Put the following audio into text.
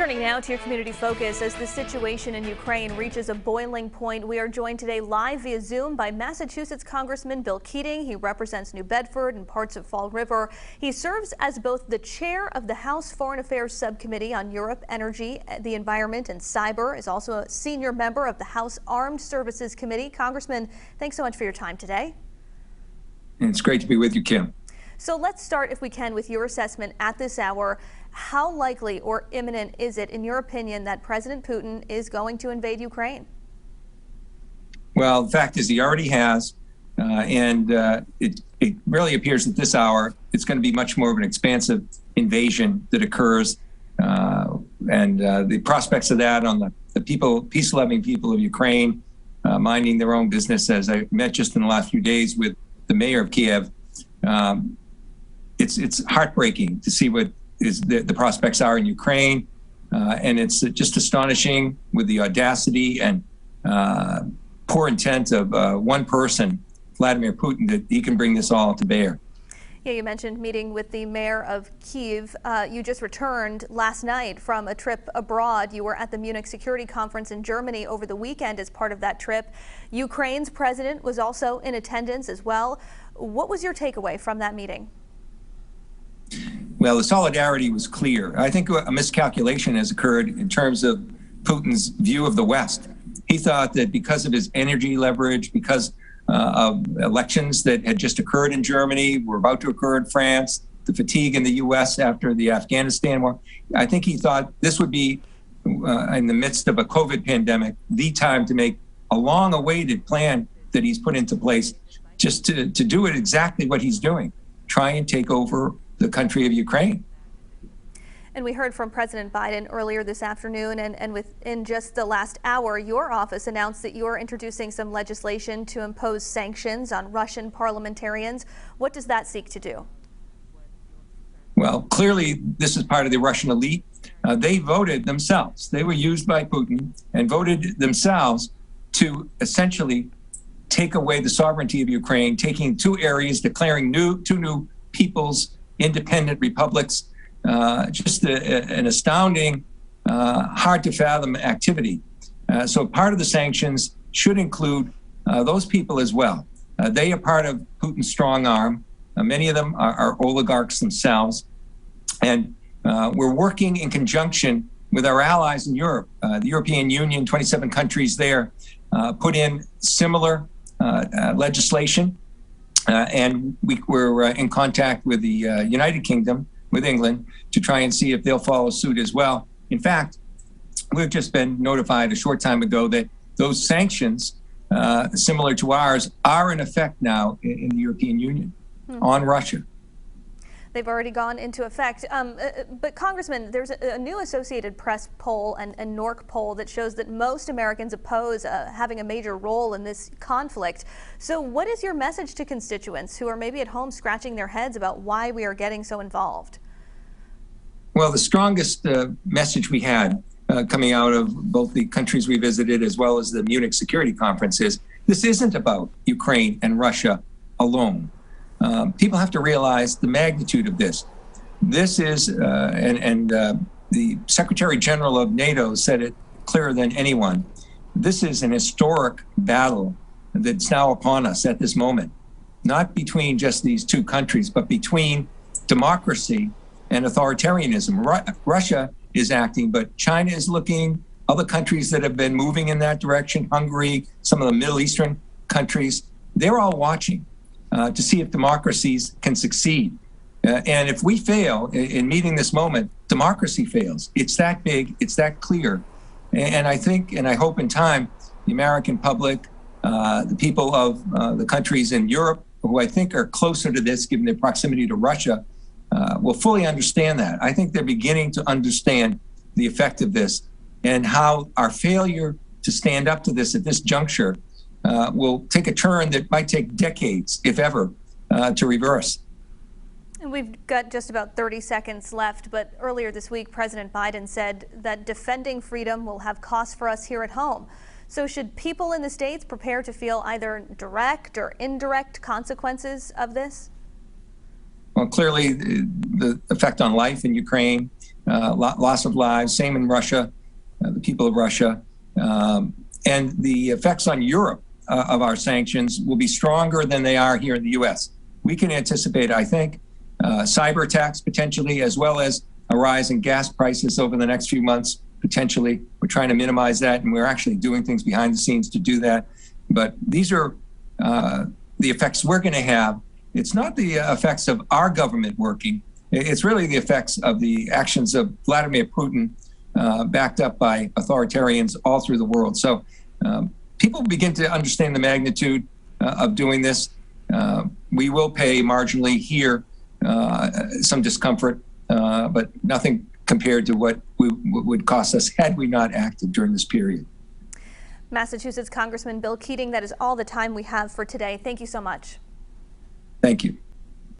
Turning now to your community focus, as the situation in Ukraine reaches a boiling point, we are joined today live via Zoom by Massachusetts Congressman Bill Keating. He represents New Bedford and parts of Fall River. He serves as both the chair of the House Foreign Affairs Subcommittee on Europe, Energy, the Environment, and Cyber, is also a senior member of the House Armed Services Committee. Congressman, thanks so much for your time today. It's great to be with you, Kim. So let's start, if we can, with your assessment at this hour. How likely or imminent is it, in your opinion, that President Putin is going to invade Ukraine? Well, the fact is he already has, and it really appears at this hour it's going to be much more of an expansive invasion that occurs, and the prospects of that on the people, peace-loving people of Ukraine, minding their own business, as I met just in the last few days with the mayor of Kiev. It's heartbreaking to see what the prospects are in Ukraine, and it's just astonishing with the audacity and poor intent of one person, Vladimir Putin, that he can bring this all to bear. Yeah, you mentioned meeting with the mayor of Kyiv. You just returned last night from a trip abroad. You were at the Munich Security Conference in Germany over the weekend as part of that trip. Ukraine's president was also in attendance as well. What was your takeaway from that meeting? Well, the solidarity was clear. I think a miscalculation has occurred in terms of Putin's view of the West. He thought that because of his energy leverage, because of elections that had just occurred in Germany, were about to occur in France, the fatigue in the U.S. after the Afghanistan war, I think he thought this would be, in the midst of a COVID pandemic, the time to make a long-awaited plan that he's put into place just to do it exactly what he's doing, try and take over the country of Ukraine. And we heard from President Biden earlier this afternoon, and within just the last hour, your office announced that you are introducing some legislation to impose sanctions on Russian parliamentarians. What does that seek to do? Well, clearly, this is part of the Russian elite. They voted themselves. They were used by Putin and voted themselves to essentially take away the sovereignty of Ukraine, taking two areas, declaring two new peoples, independent republics, just an astounding, hard to fathom activity. So part of the sanctions should include those people as well. They are part of Putin's strong arm. Many of them are oligarchs themselves. And we're working in conjunction with our allies in Europe. The European Union, 27 countries there, put in similar legislation. And we're in contact with the United Kingdom, with England, to try and see if they'll follow suit as well. In fact, we've just been notified a short time ago that those sanctions, similar to ours, are in effect now in the European Union on Russia. They've already gone into effect. But Congressman, there's a new Associated Press poll and NORC poll that shows that most Americans oppose having a major role in this conflict. So what is your message to constituents who are maybe at home scratching their heads about why we are getting so involved? Well, the strongest message we had coming out of both the countries we visited as well as the Munich Security Conference is this isn't about Ukraine and Russia alone. People have to realize the magnitude of this. This is, the Secretary General of NATO said it clearer than anyone. This is an historic battle that's now upon us at this moment, not between just these two countries, but between democracy and authoritarianism. Russia is acting, but China is looking, other countries that have been moving in that direction, Hungary, some of the Middle Eastern countries, they're all watching to see if democracies can succeed. And if we fail in meeting this moment, democracy fails. It's that big, it's that clear. And I think, and I hope in time, the American public, the people of the countries in Europe, who I think are closer to this, given their proximity to Russia, will fully understand that. I think they're beginning to understand the effect of this and how our failure to stand up to this at this juncture will take a turn that might take decades, if ever, to reverse. And we've got just about 30 seconds left, but earlier this week, President Biden said that defending freedom will have costs for us here at home. So should people in the States prepare to feel either direct or indirect consequences of this? Well, clearly, the effect on life in Ukraine, loss of lives, same in Russia, the people of Russia, and the effects on Europe of our sanctions will be stronger than they are here in the U.S. We can anticipate, I think, cyber attacks potentially, as well as a rise in gas prices over the next few months, potentially. We're trying to minimize that, and we're actually doing things behind the scenes to do that. But these are the effects we're going to have. It's not the effects of our government working. It's really the effects of the actions of Vladimir Putin, backed up by authoritarians all through the world. So people begin to understand the magnitude of doing this. We will pay marginally here some discomfort, but nothing compared to what would cost us had we not acted during this period. Massachusetts Congressman Bill Keating, that is all the time we have for today. Thank you so much. Thank you.